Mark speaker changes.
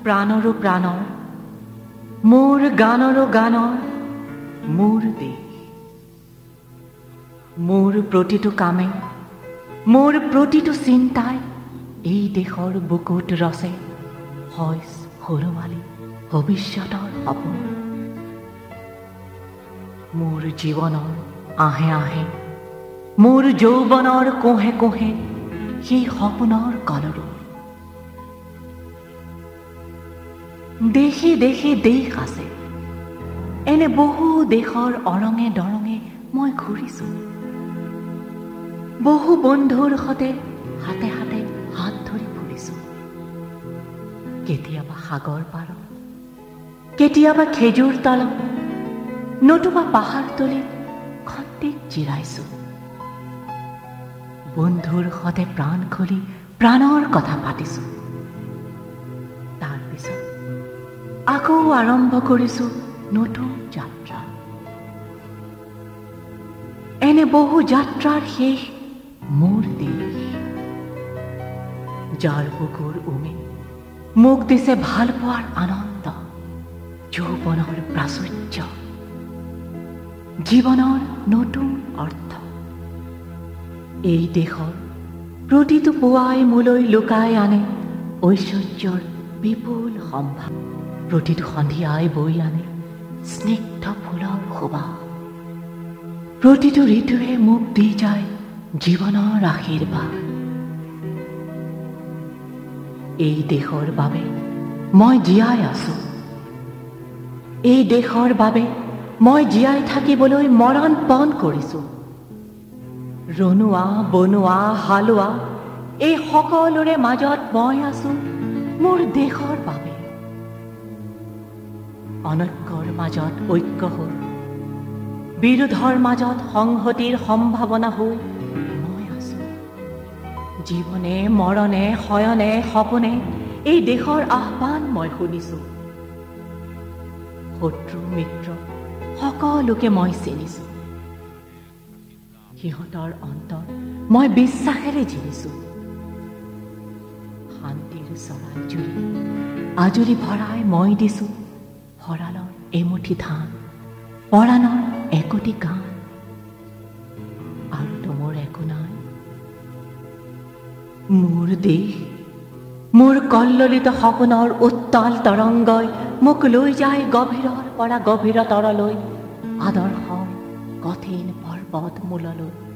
Speaker 1: প্ৰাণৰো প্ৰাণৰ মোৰ গানৰো গানৰ মোৰ দেশ মোৰ প্ৰতিটো কামে মোৰ প্ৰতিটো চিন্তাই এই দেশৰ বুকুত ৰচে হয়চ সৰুমালি ভৱিষ্যতৰ সপোন মোৰ জীৱনৰ আহে আহে মোৰ যৌৱনৰ কোহে কোহে সেই সপোনৰ কলৰো দেশে দেশে দেশ আছে এনে বহু দেশৰ অৰঙে দৰঙে মই ঘূৰিছোঁ বহু বন্ধুৰ সতে হাতে হাতে হাত ধৰি ফুৰিছোঁ কেতিয়াবা সাগৰ পাৰত কেতিয়াবা খেজুৰ তলত নতুবা পাহাৰ তলিত খন্তেক জিৰাইছোঁ বন্ধুৰ সতে প্ৰাণ খুলি প্ৰাণৰ কথা পাতিছোঁ তাৰপিছত আকৌ আৰম্ভ কৰিছোঁ নতুন যাত্ৰা এনে বহু যাত্ৰাৰ শেষ মোৰ দেশ যাৰ বুকুৰ উমে মোক দিছে ভাল পোৱাৰ আনন্দ যৌৱনৰ প্ৰাচুৰ্য জীৱনৰ নতুন অৰ্থ এই দেশৰ প্ৰতিটো পুৱাই মোলৈ লুকাই আনে ঐশ্বৰ্যৰ বিপুল সম্ভাৰ প্ৰতিটো সন্ধিয়াই বৈ আনে স্নিগ্ধ ফুলৰ সুবাস প্ৰতিটো ঋতুৱে মোক দি যায় জীৱনৰ আশীৰ্বাদ এই দেশৰ বাবে মই জীয়াই আছো এই দেশৰ বাবে মই জীয়াই থাকিবলৈ মৰণ পণ কৰিছো ৰণুৱা বনোৱা হালোৱা এই সকলোৰে মাজত মই আছো মোৰ দেশৰ বাবে অনৈক্যৰ মাজত ঐক্য হৈ বিৰোধৰ মাজত সংহতিৰ সম্ভাৱনা হৈ মই আছো জীৱনে মৰণে শয়নে সপোনে এই দেশৰ আহ্বান মই শুনিছো শত্ৰু মিত্ৰ সকলোকে মই চিনিছো সিহঁতৰ অন্তৰ মই বিশ্বাসেৰে জিনিছো শান্তিৰ চৰাই জুৰি আজৰি ভৰাই মই দিছো ভঁৰালৰ এমুঠি ধান পৰাণৰ একোটি গান আৰু মোৰ একো নাই মোৰ দেশ মোৰ কল্ললিত সপোনৰ উত্তাল তৰংগই মোক লৈ যায় গভীৰৰ পৰা গভীৰতৰলৈ আদৰ্শৰ কঠিন পৰ্বত মূললৈ